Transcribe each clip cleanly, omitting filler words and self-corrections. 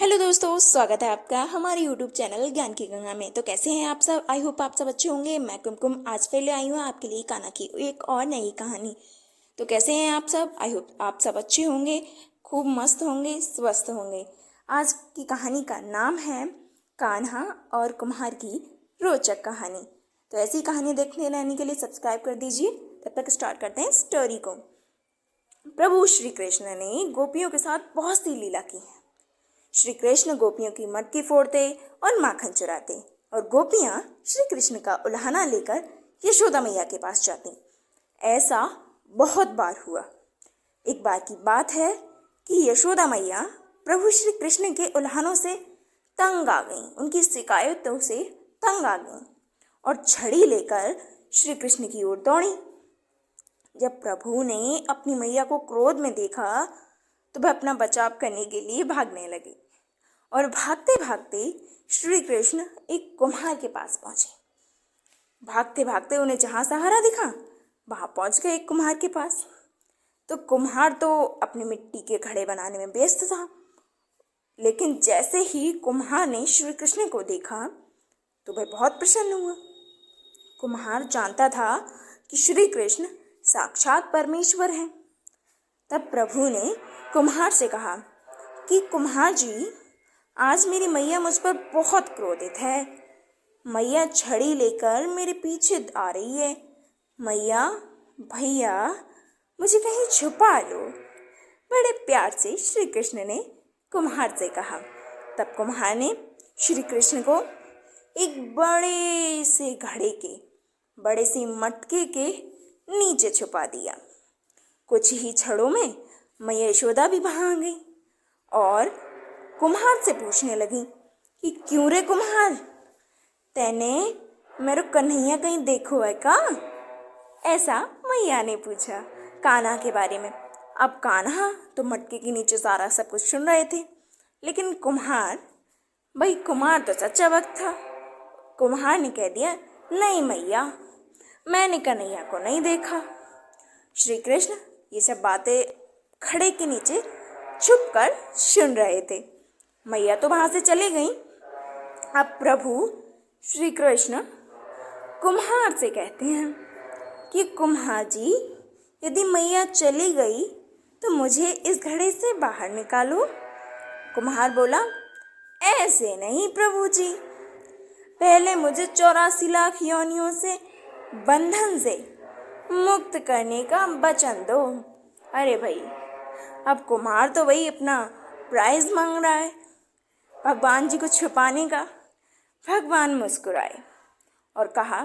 Hello दोस्तों, स्वागत है आपका हमारे यूट्यूब चैनल ज्ञान की गंगा में। तो कैसे हैं आप सब? आई होप आप सब अच्छे होंगे। मैं कुमकुम आज फिर ले आई हूँ आपके लिए कान्हा की एक और नई कहानी। तो कैसे हैं आप सब? आई होप आप सब अच्छे होंगे, खूब मस्त होंगे, स्वस्थ होंगे। आज की कहानी का नाम है कान्हा और कुम्हार की रोचक कहानी। तो ऐसी कहानी देखने रहने के लिए सब्सक्राइब कर दीजिए। तब तक स्टार्ट करते हैं स्टोरी को। प्रभु श्री कृष्ण ने गोपियों के साथ बहुत सी लीला की है। श्री कृष्ण गोपियों की मटकी फोड़ते और माखन चुराते और गोपियां श्री कृष्ण का उल्हाना लेकर यशोदा मैया के पास जाती। ऐसा बहुत बार हुआ। एक बार की बात है कि यशोदा मैया प्रभु श्री कृष्ण के उल्हानों से तंग आ गईं, उनकी शिकायतों से तंग आ गईं और छड़ी लेकर श्री कृष्ण की ओर दौड़ी। जब प्रभु ने अपनी मैया को क्रोध में देखा तो वह अपना बचाव करने के लिए भागने लगे और भागते भागते श्री कृष्ण एक कुम्हार के पास पहुंचे। भागते भागते उन्हें जहां सहारा दिखा वहां पहुंच गए एक कुम्हार के पास। तो कुम्हार तो अपनी मिट्टी के घड़े बनाने में व्यस्त था, लेकिन जैसे ही कुम्हार ने श्री कृष्ण को देखा तो वह बहुत प्रसन्न हुआ। कुम्हार जानता था कि श्री कृष्ण साक्षात परमेश्वर हैं। तब प्रभु ने कुम्हार से कहा कि कुम्हार जी, आज मेरी मैया मुझ पर बहुत क्रोधित है। मैया छड़ी लेकर मेरे पीछे आ रही है। मैया, भैया, मुझे कहीं छुपा लो। बड़े प्यार से श्री कृष्ण ने कुम्हार से कहा। तब कुम्हार ने श्री कृष्ण को एक बड़े से घड़े के, बड़े सी मटके के नीचे छुपा दिया। कुछ ही क्षणों में मैया यशोदा भी वहां आ गई और कुम्हार से पूछने लगी कि क्यों रे कुम्हार, तैने मेरे कन्हैया कहीं देखो है का? ऐसा मैया ने पूछा कान्हा के बारे में। अब कान्हा तो मटके के नीचे सारा सब कुछ सुन रहे थे, लेकिन कुम्हार, भाई कुम्हार तो सच्चा वक्त था। कुम्हार ने कह दिया, नहीं मैया, मैंने कन्हैया को नहीं देखा। श्री कृष्ण ये सब बातें खड़े के नीचे छुप कर सुन रहे थे। मैया तो वहां से चली गई। अब प्रभु श्री कृष्ण कुम्हार से कहते हैं कि कुम्हार जी, यदि मैया चली गई तो मुझे इस घड़े से बाहर निकालो। कुम्हार बोला, ऐसे नहीं प्रभु जी, पहले मुझे 84 लाख योनियों से बंधन से मुक्त करने का वचन दो। अरे भाई, अब कुम्हार तो वही अपना प्राइज मांग रहा है भगवान जी को छुपाने का। भगवान मुस्कुराए और कहा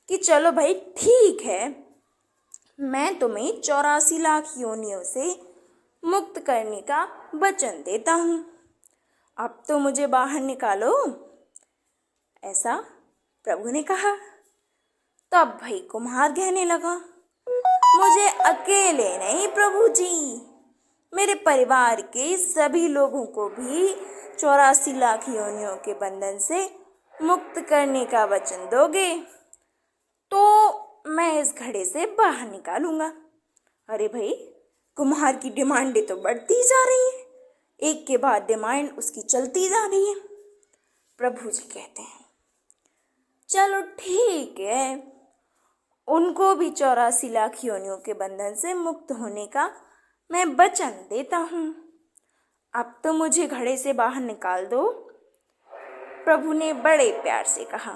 कि चलो भाई ठीक है, मैं तुम्हें 84 लाख योनियों से मुक्त करने का वचन देता हूँ। अब तो मुझे बाहर निकालो। ऐसा प्रभु ने कहा। तब भाई कुम्हार कहने लगा, मुझे अकेले नहीं प्रभु जी, मेरे परिवार के सभी लोगों को भी 84 लाख योनियों के बंधन से मुक्त करने का वचन दोगे तो मैं इस घड़े से बाहर निकालूंगा। अरे भाई, कुम्हार की डिमांडें तो बढ़ती जा रही हैं, एक के बाद डिमांड उसकी चलती जा रही है। प्रभु जी कहते हैं, चलो ठीक है, उनको भी 84 लाख योनियों के बंधन से मुक्त होने का मैं वचन देता हूँ। अब तो मुझे घड़े से बाहर निकाल दो। प्रभु ने बड़े प्यार से कहा।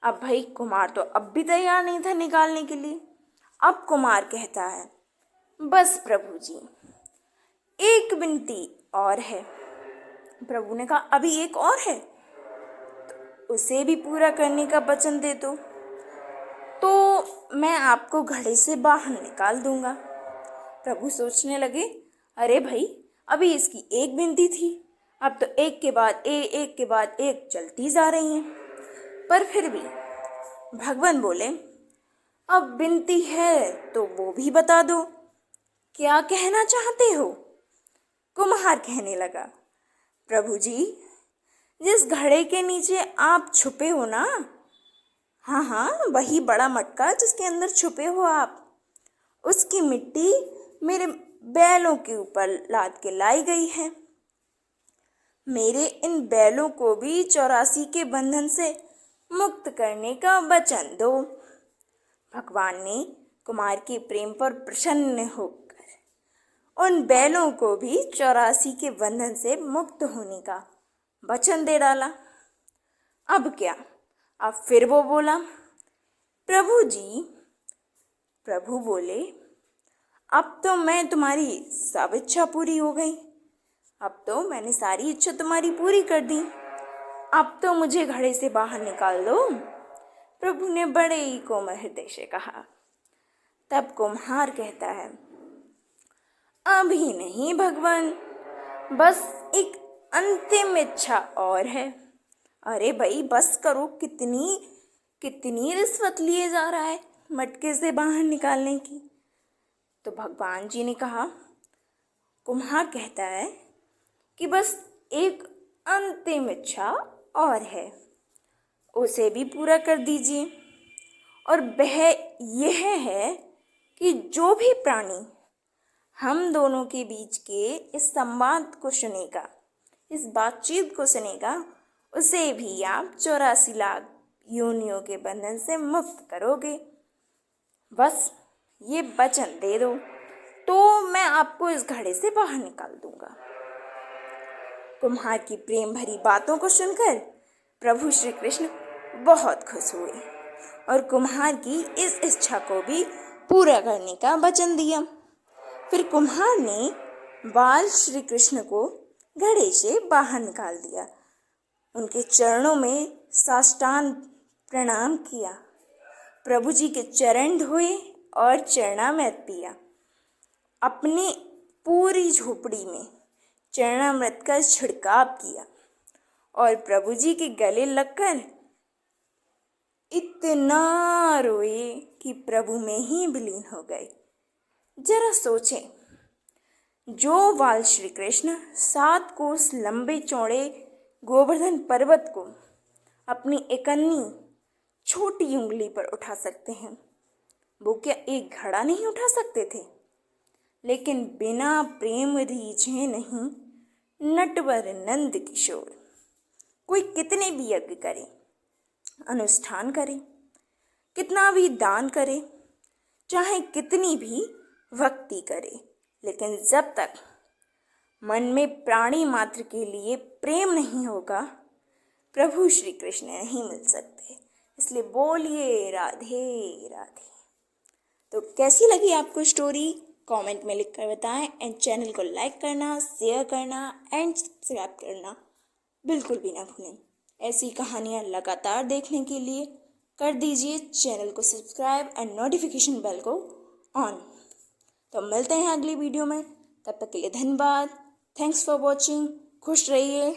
अब भाई कुमार तो अब भी तैयार नहीं था निकालने के लिए। अब कुमार कहता है, बस प्रभु जी, एक विनती और है। प्रभु ने कहा, अभी एक और है? तो उसे भी पूरा करने का वचन दे दो तो मैं आपको घड़े से बाहर निकाल दूंगा। प्रभु सोचने लगे, अरे भाई, अभी इसकी एक विनती थी, अब तो एक के बाद एक चलती जा रही हैं। पर फिर भी भगवान बोले, अब विनती है तो वो भी बता दो, क्या कहना चाहते हो? कुम्हार कहने लगा, प्रभु जी, जिस घड़े के नीचे आप छुपे हो ना, हाँ हाँ, वही बड़ा मटका जिसके अंदर छुपे हो आप, उसकी मिट्टी मेरे बैलों के ऊपर लाद के लाई गई है। मेरे इन बैलों को भी 84 के बंधन से मुक्त करने का वचन दो। भगवान ने कुमार के प्रेम पर प्रसन्न होकर उन बैलों को भी 84 के बंधन से मुक्त होने का वचन दे डाला। अब क्या? अब फिर वो बोला, प्रभु जी। प्रभु बोले, अब तो मैं तुम्हारी सब इच्छा पूरी हो गई। अब तो मैंने सारी इच्छा तुम्हारी पूरी कर दी। अब तो मुझे घड़े से बाहर निकाल दो। प्रभु ने बड़े ही कोमल हृदय से कहा। तब कुम्हार कहता है, अभी नहीं भगवान, बस एक अंतिम इच्छा और है। अरे भाई बस करो, कितनी कितनी रिश्वत लिए जा रहा है मटके से बाहर निकालने की। तो भगवान जी ने कहा, कुम्हार कहता है कि बस एक अंतिम इच्छा और है, उसे भी पूरा कर दीजिए। और वह यह है कि जो भी प्राणी हम दोनों के बीच के इस संवाद को सुनेगा, इस बातचीत को सुनेगा, उसे भी आप 84 लाख योनियों के बंधन से मुक्त करोगे। बस ये वचन दे दो तो मैं आपको इस घड़े से बाहर निकाल दूंगा। कुम्हार की प्रेम भरी बातों को सुनकर प्रभु श्री कृष्ण बहुत खुश हुए और कुम्हार की इस इच्छा को भी पूरा करने का वचन दिया। फिर कुम्हार ने बाल श्री कृष्ण को घड़े से बाहर निकाल दिया, उनके चरणों में साष्टांग प्रणाम किया, प्रभु जी के चरण धोए और चरणामृत पिया। अपनी पूरी झोपड़ी में चरणामृत का छिड़काव किया और प्रभु जी के गले लगकर इतना रोए कि प्रभु में ही विलीन हो गए। जरा सोचें, जो बाल श्री कृष्ण 7 कोस लंबे चौड़े गोवर्धन पर्वत को अपनी इकन्नी छोटी उंगली पर उठा सकते हैं, वो क्या एक घड़ा नहीं उठा सकते थे? लेकिन बिना प्रेम रीझे नहीं नटवर नंद किशोर। कोई कितने भी यज्ञ करे, अनुष्ठान करे, कितना भी दान करे, चाहे कितनी भी भक्ति करे, लेकिन जब तक मन में प्राणी मात्र के लिए प्रेम नहीं होगा, प्रभु श्री कृष्ण नहीं मिल सकते। इसलिए बोलिए राधे राधे। तो कैसी लगी आपको स्टोरी? कमेंट में लिखकर बताएं एंड चैनल को लाइक करना, शेयर करना एंड सब्सक्राइब करना बिल्कुल भी ना भूलें। ऐसी कहानियाँ लगातार देखने के लिए कर दीजिए चैनल को सब्सक्राइब एंड नोटिफिकेशन बेल को ऑन। तो मिलते हैं अगली वीडियो में, तब तक के लिए धन्यवाद। Thanks for watching. खुश रहिए।